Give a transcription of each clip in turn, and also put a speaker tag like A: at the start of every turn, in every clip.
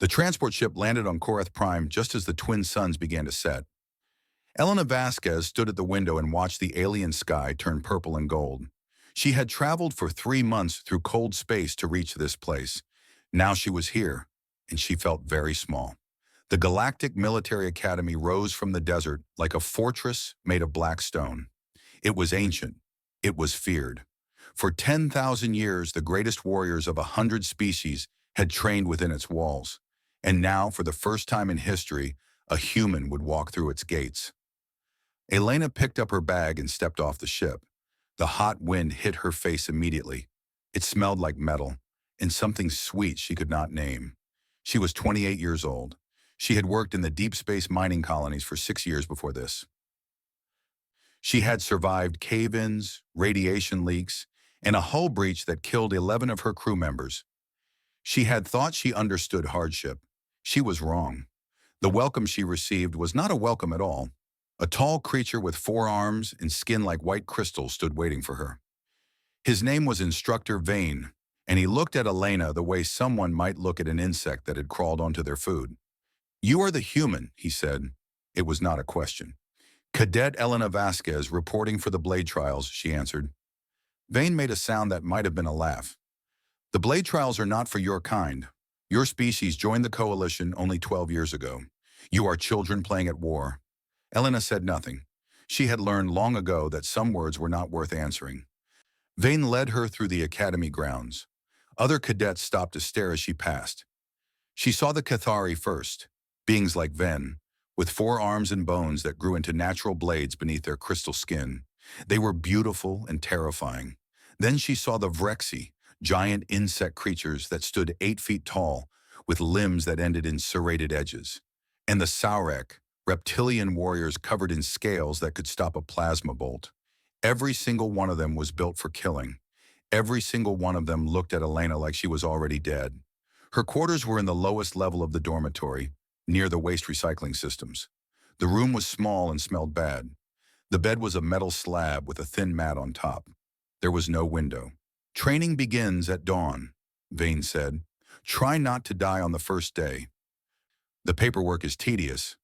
A: The transport ship landed on Korath Prime just as the twin suns began to set. Elena Vasquez stood at the window and watched the alien sky turn purple and gold. She had traveled for 3 months through cold space to reach this place. Now she was here, and she felt very small. The Galactic Military Academy rose from the desert like a fortress made of black stone. It was ancient. It was feared. For 10,000 years, the greatest warriors of 100 species had trained within its walls. And now, for the first time in history, a human would walk through its gates. Elena picked up her bag and stepped off the ship. The hot wind hit her face immediately. It smelled like metal, and something sweet she could not name. She was 28 years old. She had worked in the deep space mining colonies for 6 years before this. She had survived cave-ins, radiation leaks, and a hull breach that killed 11 of her crew members. She had thought she understood hardship. She was wrong. The welcome she received was not a welcome at all. A tall creature with 4 arms and skin like white crystal stood waiting for her. His name was Instructor Vane, and he looked at Elena the way someone might look at an insect that had crawled onto their food. "You are the human," he said. It was not a question. "Cadet Elena Vasquez, reporting for the Blade Trials," she answered. Vane made a sound that might have been a laugh. "The Blade Trials are not for your kind. Your species joined the Coalition only 12 years ago. You are children playing at war." Elena said nothing. She had learned long ago that some words were not worth answering. Vane led her through the academy grounds. Other cadets stopped to stare as she passed. She saw the Cathari first, beings like Ven, with 4 arms and bones that grew into natural blades beneath their crystal skin. They were beautiful and terrifying. Then she saw the Vrexi, giant insect creatures that stood 8 feet tall, with limbs that ended in serrated edges. And the Saurek, reptilian warriors covered in scales that could stop a plasma bolt. Every single one of them was built for killing. Every single one of them looked at Elena like she was already dead. Her quarters were in the lowest level of the dormitory, near the waste recycling systems. The room was small and smelled bad. The bed was a metal slab with a thin mat on top. There was no window. "Training begins at dawn," Vane said. "Try not to die on the first day. The paperwork is tedious."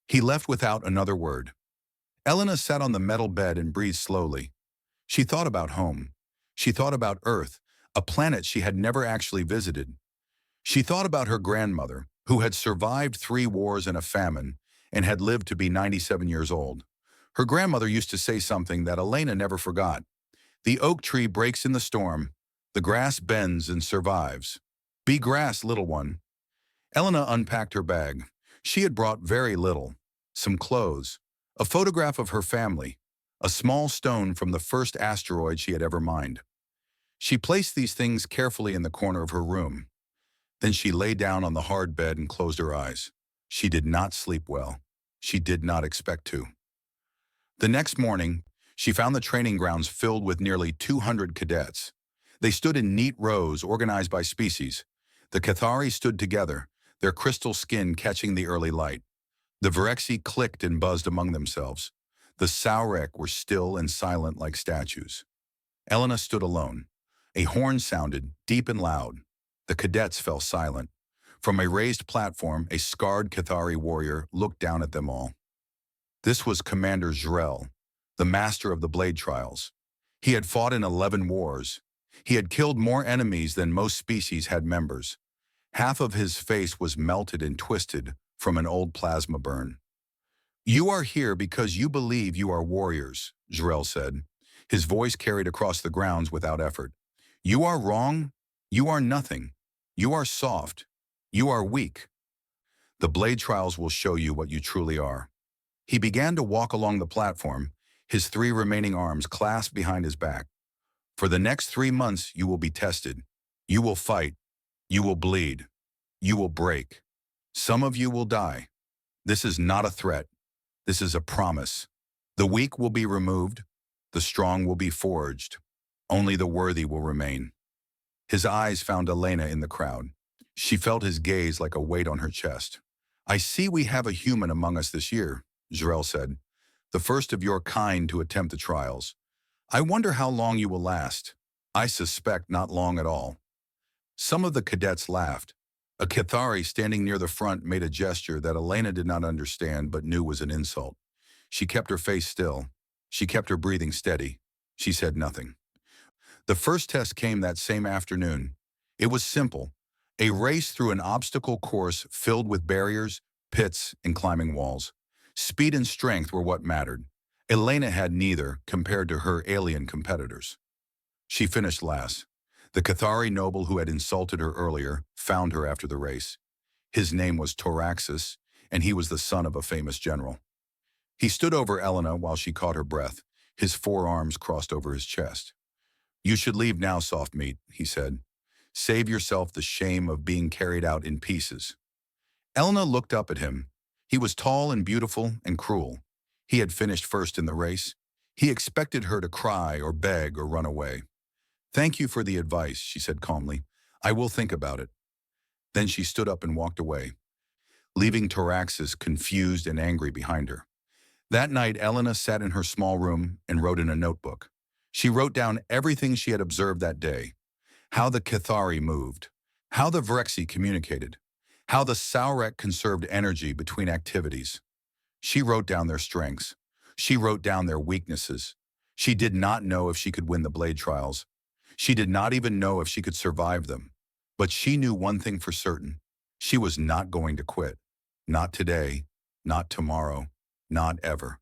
A: He left without another word. Elena sat on the metal bed and breathed slowly. She thought about home. She thought about Earth, a planet she had never actually visited. She thought about her grandmother, who had survived 3 wars and a famine, and had lived to be 97 years old. Her grandmother used to say something that Elena never forgot. "The oak tree breaks in the storm. The grass bends and survives. Be grass, little one." Elena unpacked her bag. She had brought very little. Some clothes, a photograph of her family, a small stone from the first asteroid she had ever mined. She placed these things carefully in the corner of her room. Then she lay down on the hard bed and closed her eyes. She did not sleep well. She did not expect to. The next morning, she found the training grounds filled with nearly 200 cadets. They stood in neat rows organized by species. The Cathari stood together, their crystal skin catching the early light. The Vrexi clicked and buzzed among themselves. The Saurek were still and silent like statues. Elena stood alone. A horn sounded, deep and loud. The cadets fell silent. From a raised platform, a scarred Cathari warrior looked down at them all. This was Commander Zrel, the master of the Blade Trials. He had fought in 11 wars. He had killed more enemies than most species had members. Half of his face was melted and twisted from an old plasma burn. "You are here because you believe you are warriors," Zrel said. His voice carried across the grounds without effort. "You are wrong. You are nothing. You are soft. You are weak. The Blade Trials will show you what you truly are." He began to walk along the platform, his 3 remaining arms clasped behind his back. "For the next 3 months, you will be tested. You will fight. You will bleed. You will break. Some of you will die. This is not a threat. This is a promise. The weak will be removed. The strong will be forged. Only the worthy will remain." His eyes found Elena in the crowd. She felt his gaze like a weight on her chest. "I see we have a human among us this year," Zrel said. "The first of your kind to attempt the trials. I wonder how long you will last. I suspect not long at all." Some of the cadets laughed. A Cathari standing near the front made a gesture that Elena did not understand but knew was an insult. She kept her face still. She kept her breathing steady. She said nothing. The first test came that same afternoon. It was simple. A race through an obstacle course filled with barriers, pits, and climbing walls. Speed and strength were what mattered. Elena had neither compared to her alien competitors. She finished last. The Cathari noble who had insulted her earlier found her after the race. His name was Toraxis, and he was the son of a famous general. He stood over Elena while she caught her breath, his forearms crossed over his chest. "You should leave now, soft meat," he said. "Save yourself the shame of being carried out in pieces." Elena looked up at him. He was tall and beautiful and cruel. He had finished first in the race. He expected her to cry or beg or run away. "Thank you for the advice," she said calmly. "I will think about it." Then she stood up and walked away, leaving Toraxis confused and angry behind her. That night, Elena sat in her small room and wrote in a notebook. She wrote down everything she had observed that day: how the Cathari moved, how the Vrexi communicated, how the Saurek conserved energy between activities. She wrote down their strengths. She wrote down their weaknesses. She did not know if she could win the blade trials. She did not even know if she could survive them. But she knew one thing for certain. She was not going to quit. Not today, not tomorrow, not ever.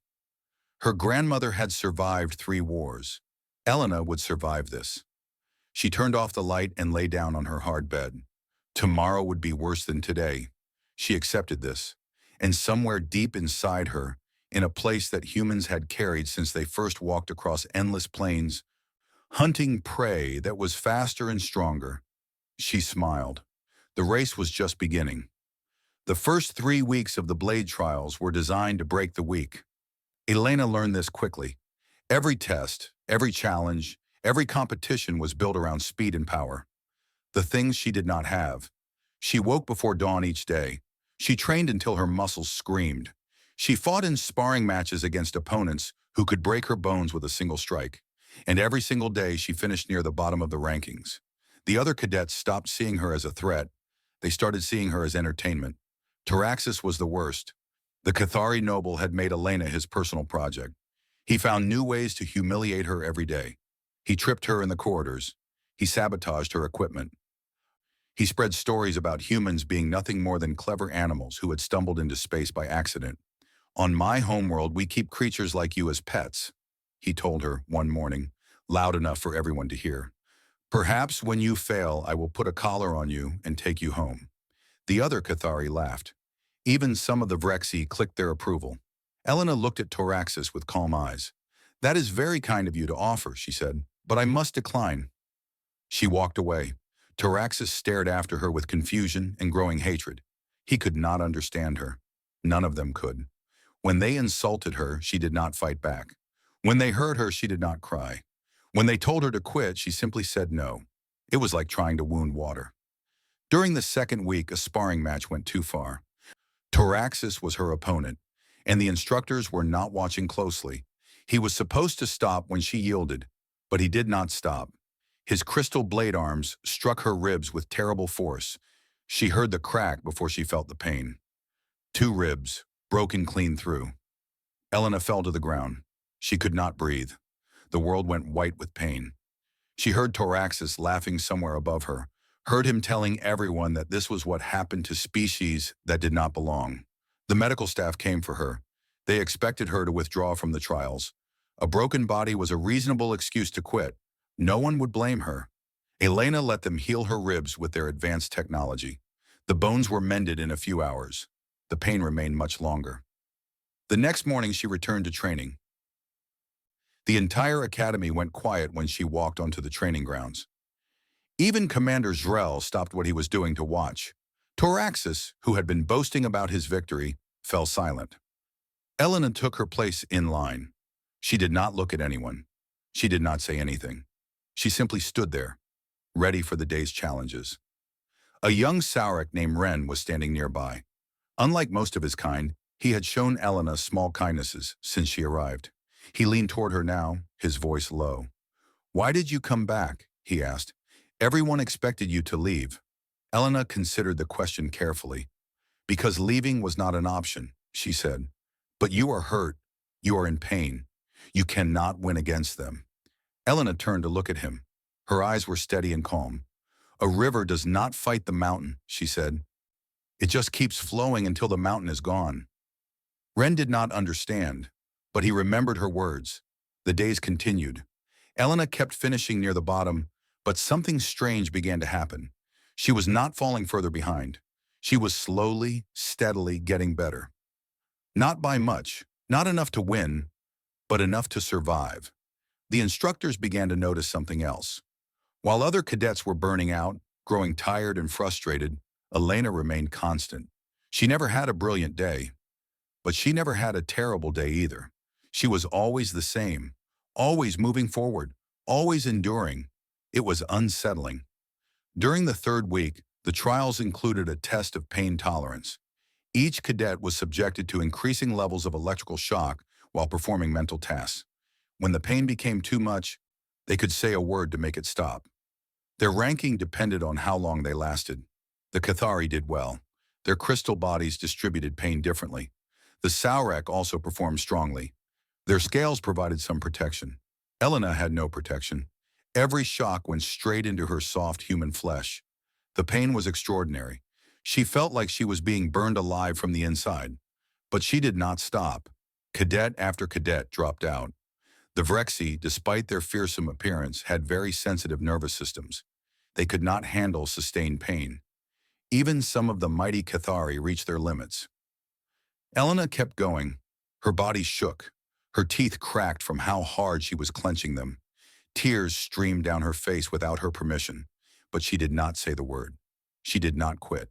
A: Her grandmother had survived 3 wars. Elena would survive this. She turned off the light and lay down on her hard bed. Tomorrow would be worse than today. She accepted this. And somewhere deep inside her, in a place that humans had carried since they first walked across endless plains, hunting prey that was faster and stronger, she smiled. The race was just beginning. The first 3 weeks of the blade trials were designed to break the week. Elena learned this quickly. Every test, every challenge, every competition was built around speed and power. The things she did not have. She woke before dawn each day. She trained until her muscles screamed. She fought in sparring matches against opponents who could break her bones with a single strike. And every single day she finished near the bottom of the rankings. The other cadets stopped seeing her as a threat. They started seeing her as entertainment. Toraxis was the worst. The Cathari noble had made Elena his personal project. He found new ways to humiliate her every day. He tripped her in the corridors. He sabotaged her equipment. He spread stories about humans being nothing more than clever animals who had stumbled into space by accident. "On my homeworld, we keep creatures like you as pets," he told her one morning, loud enough for everyone to hear. "Perhaps when you fail, I will put a collar on you and take you home." The other Cathari laughed. Even some of the Vrexi clicked their approval. Elena looked at Toraxis with calm eyes. "That is very kind of you to offer," she said, "but I must decline." She walked away. Toraxis stared after her with confusion and growing hatred. He could not understand her. None of them could. When they insulted her, she did not fight back. When they hurt her, she did not cry. When they told her to quit, she simply said no. It was like trying to wound water. During the second week, a sparring match went too far. Toraxis was her opponent, and the instructors were not watching closely. He was supposed to stop when she yielded, but he did not stop. His crystal blade arms struck her ribs with terrible force. She heard the crack before she felt the pain. 2 ribs, broken clean through. Elena fell to the ground. She could not breathe. The world went white with pain. She heard Toraxis laughing somewhere above her, heard him telling everyone that this was what happened to species that did not belong. The medical staff came for her. They expected her to withdraw from the trials. A broken body was a reasonable excuse to quit. No one would blame her. Elena let them heal her ribs with their advanced technology. The bones were mended in a few hours. The pain remained much longer. The next morning she returned to training. The entire academy went quiet when she walked onto the training grounds. Even Commander Zrel stopped what he was doing to watch. Toraxis, who had been boasting about his victory, fell silent. Elena took her place in line. She did not look at anyone. She did not say anything. She simply stood there, ready for the day's challenges. A young Saurek named Ren was standing nearby. Unlike most of his kind, he had shown Elena small kindnesses since she arrived. He leaned toward her now, his voice low. "Why did you come back?" he asked. "Everyone expected you to leave." Elena considered the question carefully. Because leaving was not an option, she said. But you are hurt. You are in pain. You cannot win against them. Elena turned to look at him. Her eyes were steady and calm. A river does not fight the mountain, she said. It just keeps flowing until the mountain is gone. Ren did not understand, but he remembered her words. The days continued. Elena kept finishing near the bottom, but something strange began to happen. She was not falling further behind. She was slowly, steadily getting better. Not by much, not enough to win, but enough to survive. The instructors began to notice something else. While other cadets were burning out, growing tired and frustrated, Elena remained constant. She never had a brilliant day, but she never had a terrible day either. She was always the same, always moving forward, always enduring. It was unsettling. During the third week, the trials included a test of pain tolerance. Each cadet was subjected to increasing levels of electrical shock while performing mental tasks. When the pain became too much, they could say a word to make it stop. Their ranking depended on how long they lasted. The Cathari did well. Their crystal bodies distributed pain differently. The Saurek also performed strongly. Their scales provided some protection. Elena had no protection. Every shock went straight into her soft human flesh. The pain was extraordinary. She felt like she was being burned alive from the inside. But she did not stop. Cadet after cadet dropped out. The Vrexi, despite their fearsome appearance, had very sensitive nervous systems. They could not handle sustained pain. Even some of the mighty Cathari reached their limits. Elena kept going. Her body shook. Her teeth cracked from how hard she was clenching them. Tears streamed down her face without her permission, but she did not say the word. She did not quit.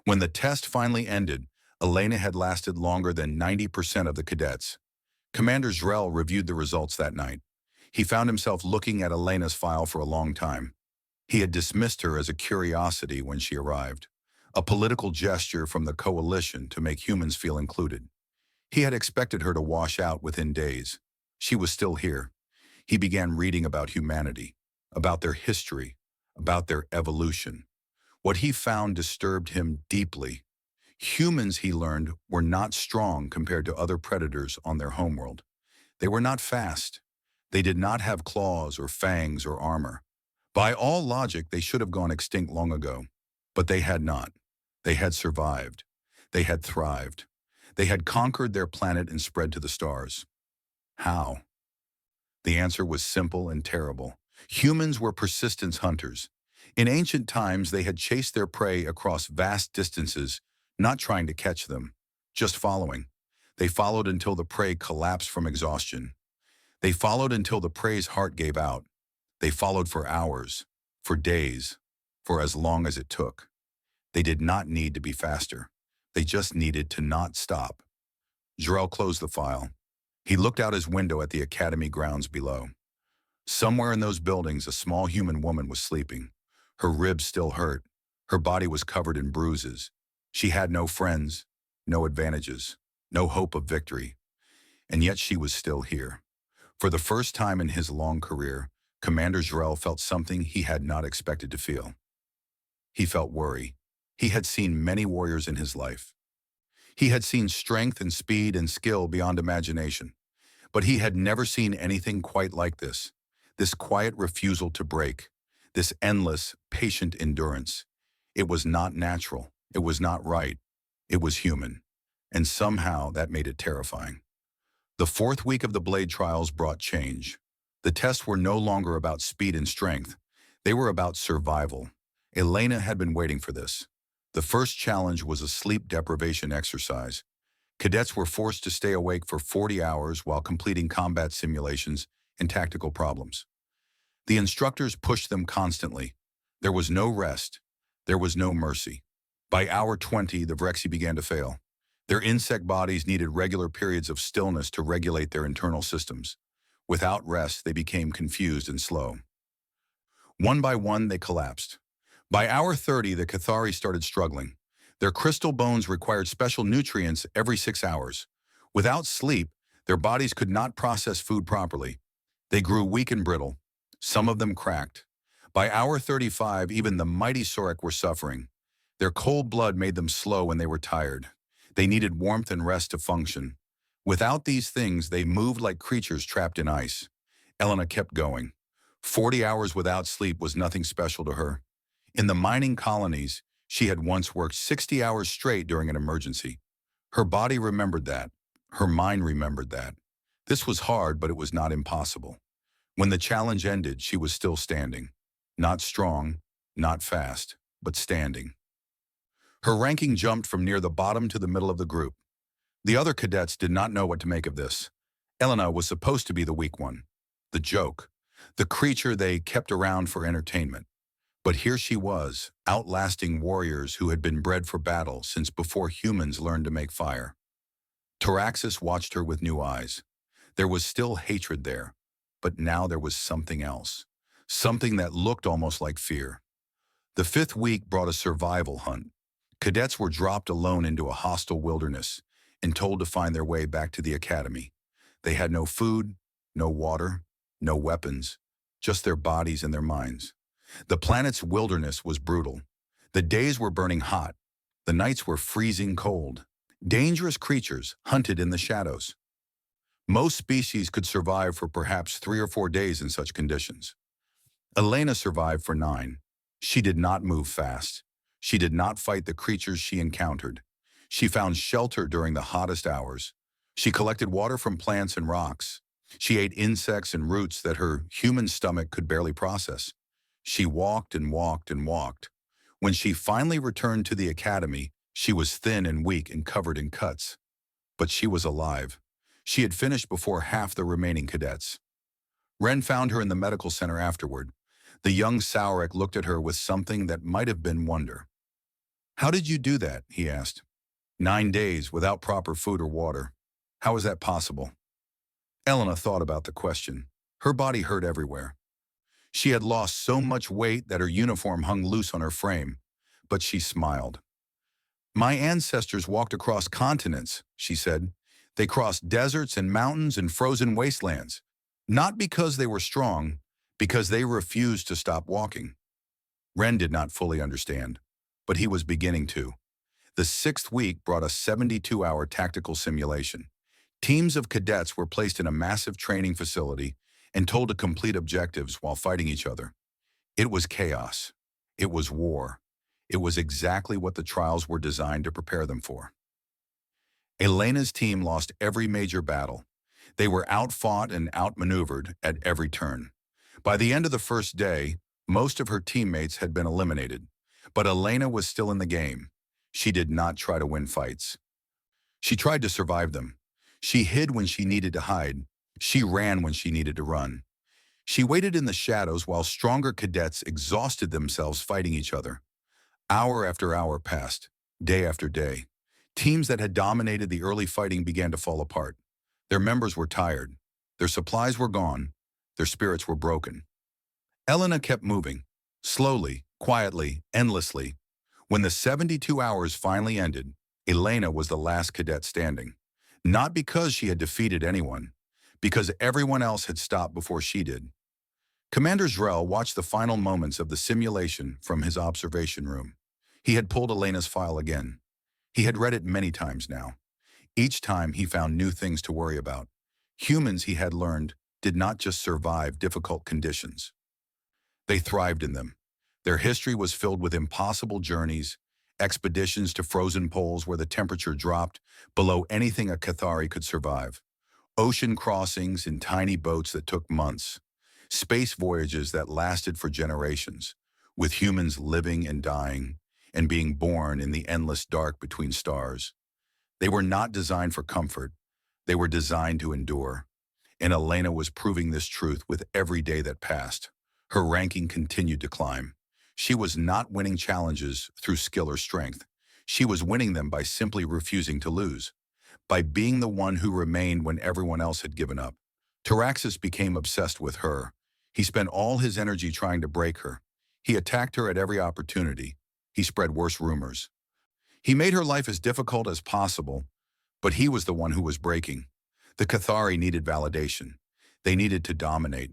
A: When the test finally ended, Elena had lasted longer than 90% of the cadets. Commander Zrel reviewed the results that night. He found himself looking at Elena's file for a long time. He had dismissed her as a curiosity when she arrived, a political gesture from the coalition to make humans feel included. He had expected her to wash out within days. She was still here. He began reading about humanity, about their history, about their evolution. What he found disturbed him deeply. Humans, he learned, were not strong compared to other predators on their homeworld. They were not fast. They did not have claws or fangs or armor. By all logic, they should have gone extinct long ago. But they had not. They had survived. They had thrived. They had conquered their planet and spread to the stars. How? The answer was simple and terrible. Humans were persistence hunters. In ancient times, they had chased their prey across vast distances, not trying to catch them, just following. They followed until the prey collapsed from exhaustion. They followed until the prey's heart gave out. They followed for hours, for days, for as long as it took. They did not need to be faster. They just needed to not stop. Jarrell closed the file. He looked out his window at the academy grounds below. Somewhere in those buildings, a small human woman was sleeping. Her ribs still hurt. Her body was covered in bruises. She had no friends, no advantages, no hope of victory. And yet she was still here. For the first time in his long career, Commander Jarrell felt something he had not expected to feel. He felt worry. He had seen many warriors in his life. He had seen strength and speed and skill beyond imagination. But he had never seen anything quite like this quiet refusal to break, this endless, patient endurance. It was not natural. It was not right. It was human. And somehow that made it terrifying. The fourth week of the Blade trials brought change. The tests were no longer about speed and strength. They were about survival. Elena had been waiting for this. The first challenge was a sleep deprivation exercise. Cadets were forced to stay awake for 40 hours while completing combat simulations and tactical problems. The instructors pushed them constantly. There was no rest. There was no mercy. By hour 20, the Vrexi began to fail. Their insect bodies needed regular periods of stillness to regulate their internal systems. Without rest, they became confused and slow. One by one, they collapsed. By hour 30, the Cathari started struggling. Their crystal bones required special nutrients every 6 hours. Without sleep, their bodies could not process food properly. They grew weak and brittle. Some of them cracked. By hour 35, even the mighty Sorek were suffering. Their cold blood made them slow and they were tired. They needed warmth and rest to function. Without these things, they moved like creatures trapped in ice. Elena kept going. 40 hours without sleep was nothing special to her. In the mining colonies, she had once worked 60 hours straight during an emergency. Her body remembered that. Her mind remembered that. This was hard, but it was not impossible. When the challenge ended, she was still standing. Not strong, not fast, but standing. Her ranking jumped from near the bottom to the middle of the group. The other cadets did not know what to make of this. Elena was supposed to be the weak one, the joke, the creature they kept around for entertainment. But here she was, outlasting warriors who had been bred for battle since before humans learned to make fire. Taraxis watched her with new eyes. There was still hatred there, but now there was something else, something that looked almost like fear. The fifth week brought a survival hunt. Cadets were dropped alone into a hostile wilderness and told to find their way back to the academy. They had no food, no water, no weapons, just their bodies and their minds. The planet's wilderness was brutal. The days were burning hot. The nights were freezing cold. Dangerous creatures hunted in the shadows. Most species could survive for perhaps 3 or 4 days in such conditions. Elena survived for 9. She did not move fast. She did not fight the creatures she encountered. She found shelter during the hottest hours. She collected water from plants and rocks. She ate insects and roots that her human stomach could barely process. She walked and walked and walked. When she finally returned to the academy, she was thin and weak and covered in cuts. But she was alive. She had finished before half the remaining cadets. Ren found her in the medical center afterward. The young Saurek looked at her with something that might have been wonder. "How did you do that?" he asked. 9 days without proper food or water. How is that possible?" Elena thought about the question. Her body hurt everywhere. She had lost so much weight that her uniform hung loose on her frame, but she smiled. "My ancestors walked across continents," she said. "They crossed deserts and mountains and frozen wastelands. Not because they were strong, because they refused to stop walking." Ren did not fully understand, but he was beginning to. The 6th week brought a 72-hour tactical simulation. Teams of cadets were placed in a massive training facility and told to complete objectives while fighting each other. It was chaos. It was war. It was exactly what the trials were designed to prepare them for. Elena's team lost every major battle. They were outfought and outmaneuvered at every turn. By the end of the first day, most of her teammates had been eliminated, but Elena was still in the game. She did not try to win fights. She tried to survive them. She hid when she needed to hide. She ran when she needed to run. She waited in the shadows while stronger cadets exhausted themselves fighting each other. Hour after hour passed, day after day. Teams that had dominated the early fighting began to fall apart. Their members were tired. Their supplies were gone. Their spirits were broken. Elena kept moving, slowly, quietly, endlessly. When the 72 hours finally ended, Elena was the last cadet standing. Not because she had defeated anyone, because everyone else had stopped before she did. Commander Zrel watched the final moments of the simulation from his observation room. He had pulled Elena's file again. He had read it many times now. Each time he found new things to worry about. Humans, he had learned, did not just survive difficult conditions. They thrived in them. Their history was filled with impossible journeys, expeditions to frozen poles where the temperature dropped below anything a Cathari could survive, ocean crossings in tiny boats that took months, space voyages that lasted for generations, with humans living and dying and being born in the endless dark between stars. They were not designed for comfort. They were designed to endure. And Elena was proving this truth with every day that passed. Her ranking continued to climb. She was not winning challenges through skill or strength. She was winning them by simply refusing to lose, by being the one who remained when everyone else had given up. Taraxis became obsessed with her. He spent all his energy trying to break her. He attacked her at every opportunity. He spread worse rumors. He made her life as difficult as possible, but he was the one who was breaking. The Cathari needed validation. They needed to dominate.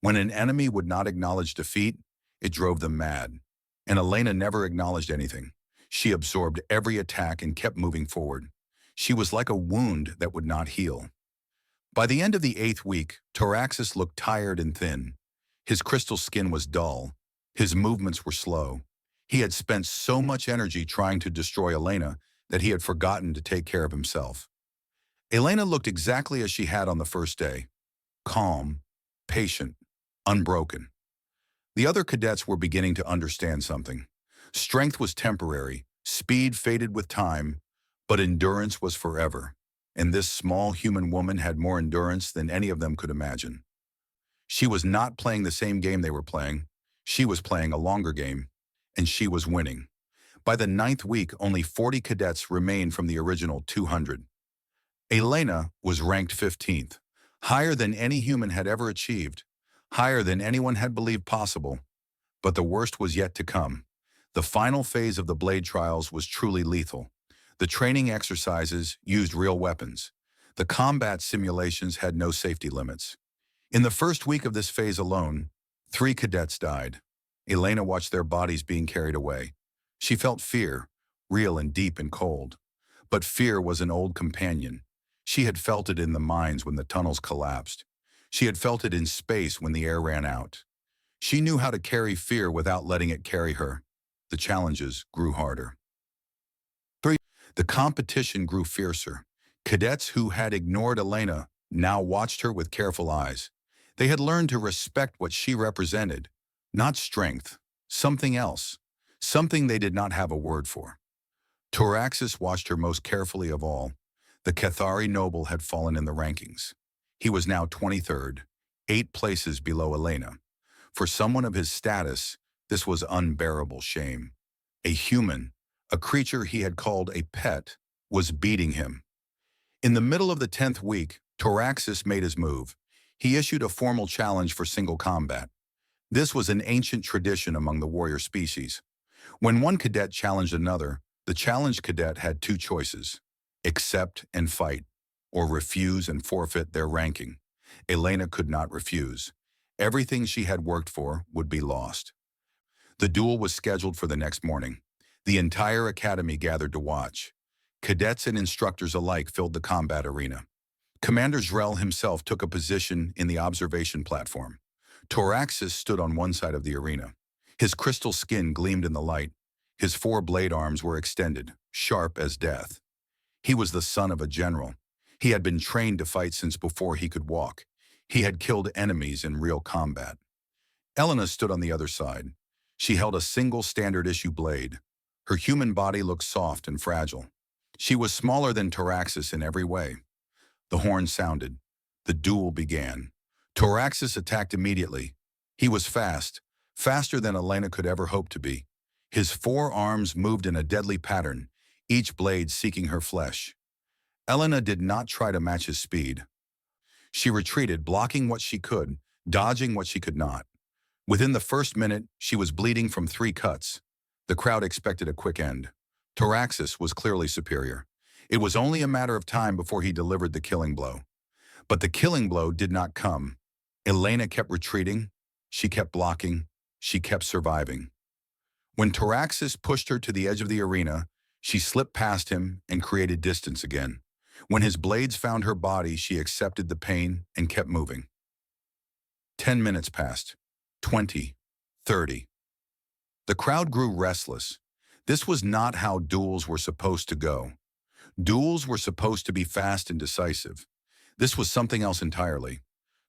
A: When an enemy would not acknowledge defeat, It drove them mad. And Elena never acknowledged anything. She absorbed every attack and kept moving forward. She was like a wound that would not heal. By the end of the 8th week, Toraxis looked tired and thin. His crystal skin was dull. His movements were slow. He had spent so much energy trying to destroy Elena that he had forgotten to take care of himself. Elena looked exactly as she had on the first day. Calm, patient, unbroken. The other cadets were beginning to understand something. Strength was temporary, speed faded with time, but endurance was forever. And this small human woman had more endurance than any of them could imagine. She was not playing the same game they were playing. She was playing a longer game, and she was winning. By the 9th week, only 40 cadets remained from the original 200. Elena was ranked 15th, higher than any human had ever achieved, higher than anyone had believed possible. But the worst was yet to come. The final phase of the Blade trials was truly lethal. The training exercises used real weapons. The combat simulations had no safety limits. In the first week of this phase alone, 3 cadets died. Elena watched their bodies being carried away. She felt fear, real and deep and cold. But fear was an old companion. She had felt it in the mines when the tunnels collapsed. She had felt it in space when the air ran out. She knew how to carry fear without letting it carry her. The challenges grew harder. 3. The competition grew fiercer. Cadets who had ignored Elena now watched her with careful eyes. They had learned to respect what she represented. Not strength, something else. Something they did not have a word for. Toraxis watched her most carefully of all. The Cathari noble had fallen in the rankings. He was now 23rd, 8 places below Elena. For someone of his status, this was unbearable shame. A human, a creature he had called a pet, was beating him. In the middle of the 10th week, Toraxis made his move. He issued a formal challenge for single combat. This was an ancient tradition among the warrior species. When one cadet challenged another, the challenged cadet had 2 choices: accept and fight, or refuse and forfeit their ranking. Elena could not refuse. Everything she had worked for would be lost. The duel was scheduled for the next morning. The entire academy gathered to watch. Cadets and instructors alike filled the combat arena. Commander Zrel himself took a position in the observation platform. Toraxis stood on one side of the arena. His crystal skin gleamed in the light. His 4 blade arms were extended, sharp as death. He was the son of a general. He had been trained to fight since before he could walk. He had killed enemies in real combat. Elena stood on the other side. She held a single standard-issue blade. Her human body looked soft and fragile. She was smaller than Toraxis in every way. The horn sounded. The duel began. Toraxis attacked immediately. He was fast, faster than Elena could ever hope to be. His 4 arms moved in a deadly pattern, each blade seeking her flesh. Elena did not try to match his speed. She retreated, blocking what she could, dodging what she could not. Within the first minute, she was bleeding from 3 cuts. The crowd expected a quick end. Toraxis was clearly superior. It was only a matter of time before he delivered the killing blow. But the killing blow did not come. Elena kept retreating. She kept blocking. She kept surviving. When Toraxis pushed her to the edge of the arena, she slipped past him and created distance again. When his blades found her body, she accepted the pain and kept moving. 10 minutes passed. 20. 30. The crowd grew restless. This was not how duels were supposed to go. Duels were supposed to be fast and decisive. This was something else entirely.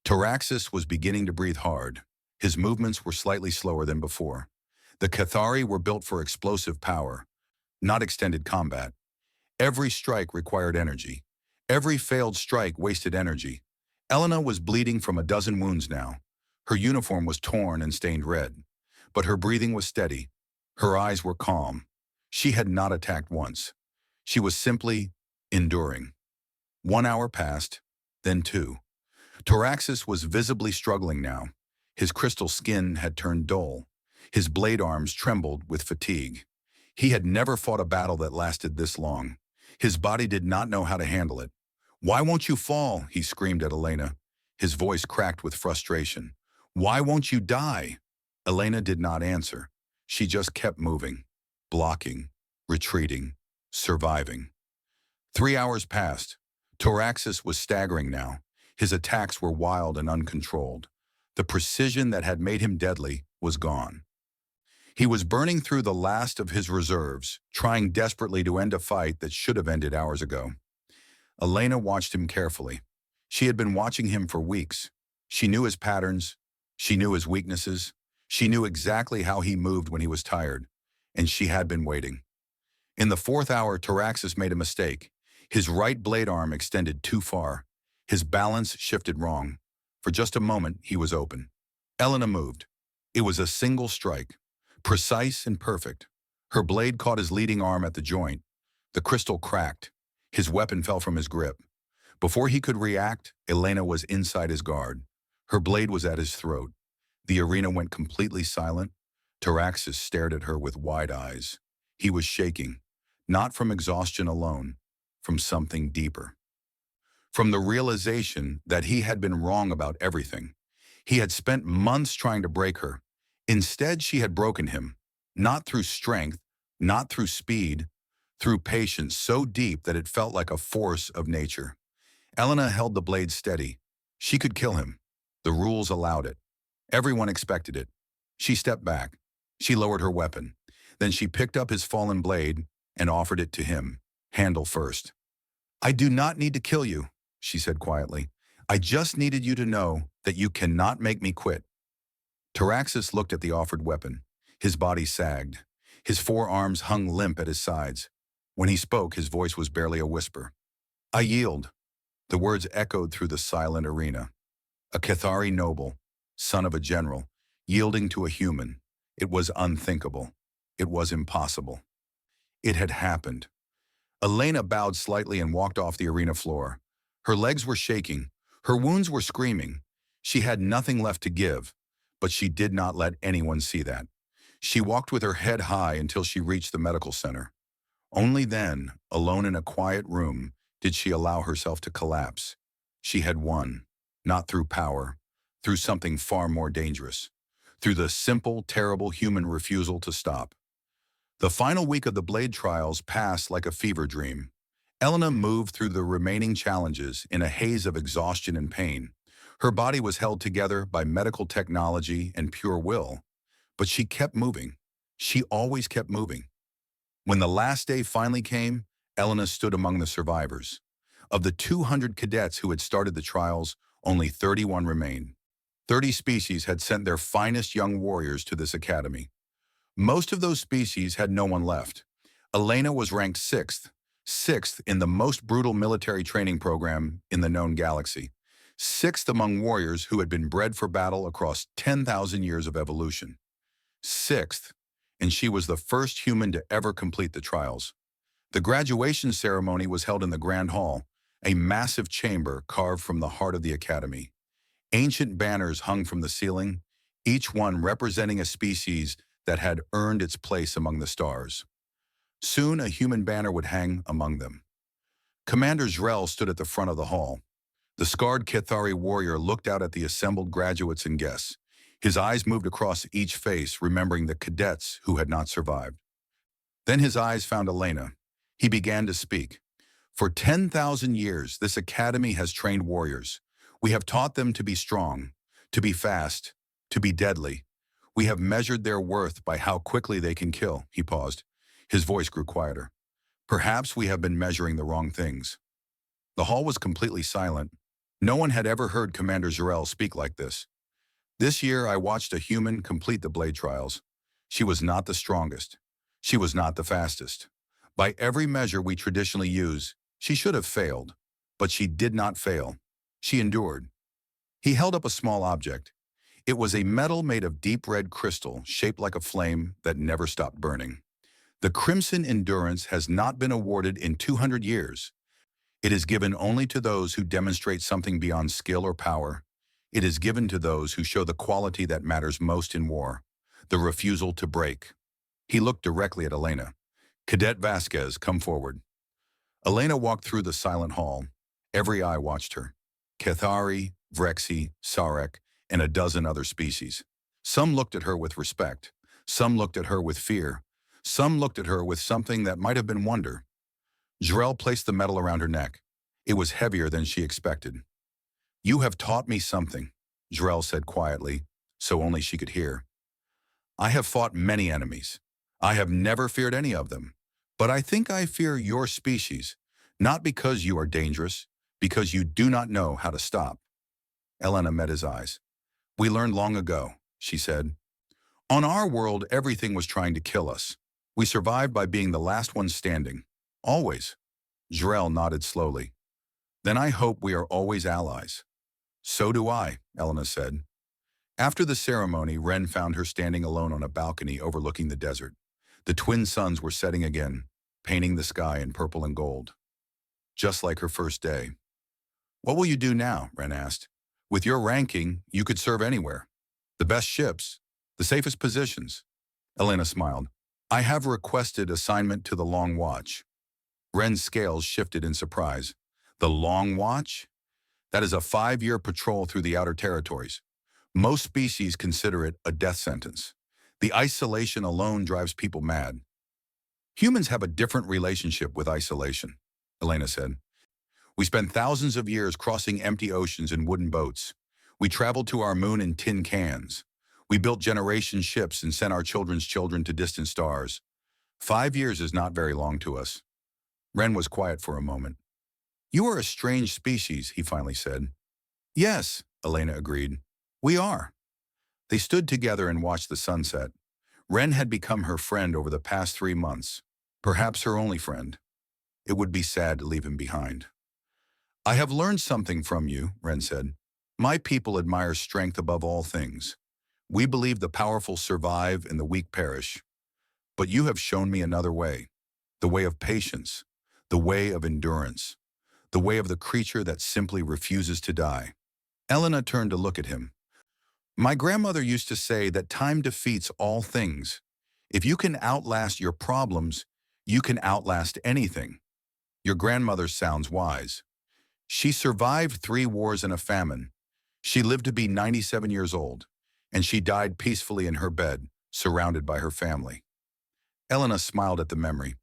A: Toraxis was beginning to breathe hard. His movements were slightly slower than before. The Cathari were built for explosive power, not extended combat. Every strike required energy. Every failed strike wasted energy. Elena was bleeding from a dozen wounds now. Her uniform was torn and stained red. But her breathing was steady. Her eyes were calm. She had not attacked once. She was simply enduring. 1 hour passed, then 2. Toraxis was visibly struggling now. His crystal skin had turned dull. His blade arms trembled with fatigue. He had never fought a battle that lasted this long. His body did not know how to handle it. "Why won't you fall?" he screamed at Elena. His voice cracked with frustration. "Why won't you die?" Elena did not answer. She just kept moving, blocking, retreating, surviving. 3 hours passed. Toraxis was staggering now. His attacks were wild and uncontrolled. The precision that had made him deadly was gone. He was burning through the last of his reserves, trying desperately to end a fight that should have ended hours ago. Elena watched him carefully. She had been watching him for weeks. She knew his patterns. She knew his weaknesses. She knew exactly how he moved when he was tired. And she had been waiting. In the 4th hour, Toraxis made a mistake. His right blade arm extended too far. His balance shifted wrong. For just a moment, he was open. Elena moved. It was a single strike, precise and perfect. Her blade caught his leading arm at the joint. The crystal cracked. His weapon fell from his grip. Before he could react, Elena was inside his guard. Her blade was at his throat. The arena went completely silent. Toraxis stared at her with wide eyes. He was shaking, not from exhaustion alone, from something deeper. From the realization that he had been wrong about everything. He had spent months trying to break her. Instead, she had broken him, not through strength, not through speed, through patience so deep that it felt like a force of nature. Elena held the blade steady. She could kill him. The rules allowed it. Everyone expected it. She stepped back. She lowered her weapon. Then she picked up his fallen blade and offered it to him, handle first. "I do not need to kill you," she said quietly. "I just needed you to know that you cannot make me quit." Toraxis looked at the offered weapon. His body sagged. His forearms hung limp at his sides. When he spoke, his voice was barely a whisper. "I yield." The words echoed through the silent arena. A Cathari noble, son of a general, yielding to a human. It was unthinkable. It was impossible. It had happened. Elena bowed slightly and walked off the arena floor. Her legs were shaking. Her wounds were screaming. She had nothing left to give, but she did not let anyone see that. She walked with her head high until she reached the medical center. Only then, alone in a quiet room, did she allow herself to collapse. She had won, not through power, through something far more dangerous, through the simple, terrible human refusal to stop. The final week of the Blade trials passed like a fever dream. Elena moved through the remaining challenges in a haze of exhaustion and pain. Her body was held together by medical technology and pure will, but she kept moving. She always kept moving. When the last day finally came, Elena stood among the survivors. Of the 200 cadets who had started the trials, only 31 remained. 30 species had sent their finest young warriors to this academy. Most of those species had no one left. Elena was ranked sixth in the most brutal military training program in the known galaxy. Sixth among warriors who had been bred for battle across 10,000 years of evolution. Sixth, and she was the first human to ever complete the trials. The graduation ceremony was held in the Grand Hall, a massive chamber carved from the heart of the academy. Ancient banners hung from the ceiling, each one representing a species that had earned its place among the stars. Soon a human banner would hang among them. Commander Zrel stood at the front of the hall. The scarred Cathari warrior looked out at the assembled graduates and guests. His eyes moved across each face, remembering the cadets who had not survived. Then his eyes found Elena. He began to speak. "For 10,000 years, this academy has trained warriors. We have taught them to be strong, to be fast, to be deadly. We have measured their worth by how quickly they can kill." He paused. His voice grew quieter. "Perhaps we have been measuring the wrong things." The hall was completely silent. No one had ever heard Commander Zrel speak like this. "This year, I watched a human complete the Blade trials. She was not the strongest. She was not the fastest. By every measure we traditionally use, she should have failed. But she did not fail. She endured." He held up a small object. It was a metal made of deep red crystal, shaped like a flame that never stopped burning. The Crimson Endurance has not been awarded in 200 years. It is given only to those who demonstrate something beyond skill or power. It is given to those who show the quality that matters most in war, the refusal to break. He looked directly at Elena. "Cadet Vasquez, come forward." Elena walked through the silent hall. Every eye watched her. Cathari, Vrexi, Sarek, and a dozen other species. Some looked at her with respect. Some looked at her with fear. Some looked at her with something that might have been wonder. Jarell placed the medal around her neck. It was heavier than she expected. "You have taught me something," Jarell said quietly, so only she could hear. "I have fought many enemies. I have never feared any of them. But I think I fear your species, not because you are dangerous, because you do not know how to stop." Elena met his eyes. "We learned long ago," she said. "On our world, everything was trying to kill us. We survived by being the last ones standing. Always." Jarell nodded slowly. "Then I hope we are always allies." "So do I," Elena said. After the ceremony, Ren found her standing alone on a balcony overlooking the desert. The twin suns were setting again, painting the sky in purple and gold. Just like her first day. "What will you do now?" Ren asked. "With your ranking, you could serve anywhere. The best ships, the safest positions." Elena smiled. "I have requested assignment to the Long Watch." Ren's scales shifted in surprise. "The Long Watch? That is a 5-year patrol through the outer territories. Most species consider it a death sentence. The isolation alone drives people mad." "Humans have a different relationship with isolation," Elena said. "We spent thousands of years crossing empty oceans in wooden boats. We traveled to our moon in tin cans. We built generation ships and sent our children's children to distant stars. 5 years is not very long to us." Ren was quiet for a moment. "You are a strange species," he finally said. "Yes," Elena agreed. "We are." They stood together and watched the sunset. Ren had become her friend over the past 3 months, perhaps her only friend. It would be sad to leave him behind. "I have learned something from you," Ren said. "My people admire strength above all things. We believe the powerful survive and the weak perish. But you have shown me another way, the way of patience, the way of endurance, the way of the creature that simply refuses to die." Elena turned to look at him. "My grandmother used to say that time defeats all things. If you can outlast your problems, you can outlast anything." Your grandmother sounds wise. She survived 3 wars and a famine. She lived to be 97 years old, and she died peacefully in her bed, surrounded by her family. Elena smiled at the memory.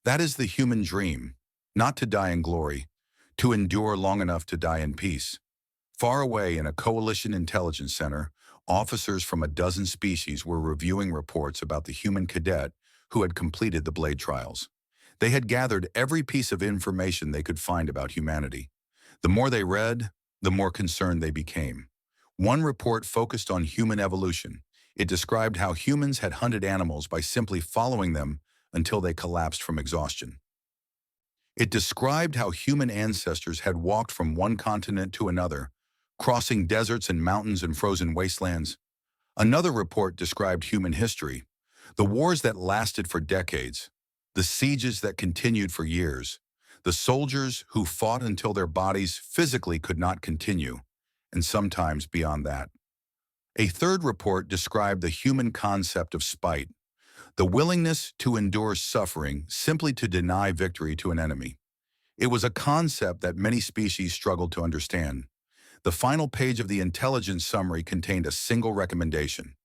A: That is the human dream, not to die in glory, to endure long enough to die in peace. Far away in a coalition intelligence center, officers from a dozen species were reviewing reports about the human cadet who had completed the blade trials. They had gathered every piece of information they could find about humanity. The more they read, the more concerned they became. One report focused on human evolution. It described how humans had hunted animals by simply following them until they collapsed from exhaustion. It described how human ancestors had walked from one continent to another, crossing deserts and mountains and frozen wastelands. Another report described human history, the wars that lasted for decades, the sieges that continued for years, the soldiers who fought until their bodies physically could not continue, and sometimes beyond that. A third report described the human concept of spite, the willingness to endure suffering simply to deny victory to an enemy. It was a concept that many species struggled to understand. The final page of the intelligence summary contained a single recommendation.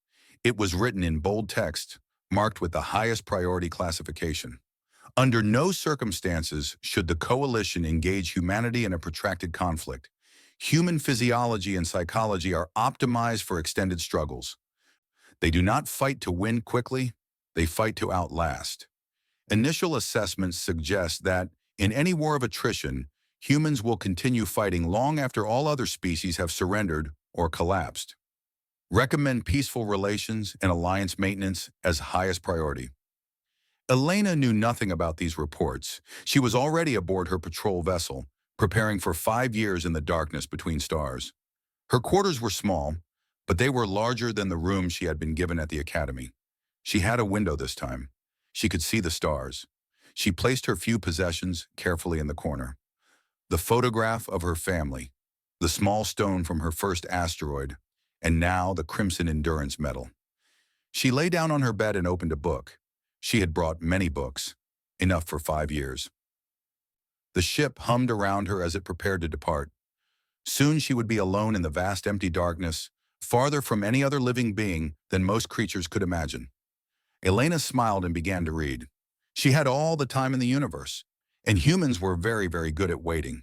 A: It was written in bold text, marked with the highest priority classification. Under no circumstances should the coalition engage humanity in a protracted conflict. Human physiology and psychology are optimized for extended struggles. They do not fight to win quickly, they fight to outlast. Initial assessments suggest that, in any war of attrition, humans will continue fighting long after all other species have surrendered or collapsed. Recommend peaceful relations and alliance maintenance as highest priority. Elena knew nothing about these reports. She was already aboard her patrol vessel, preparing for 5 years in the darkness between stars. Her quarters were small, but they were larger than the room she had been given at the academy. She had a window this time. She could see the stars. She placed her few possessions carefully in the corner. The photograph of her family, the small stone from her first asteroid, and now the Crimson Endurance Medal. She lay down on her bed and opened a book. She had brought many books, enough for 5 years. The ship hummed around her as it prepared to depart. Soon she would be alone in the vast empty darkness, farther from any other living being than most creatures could imagine. Elena smiled and began to read. She had all the time in the universe, and humans were very, very good at waiting.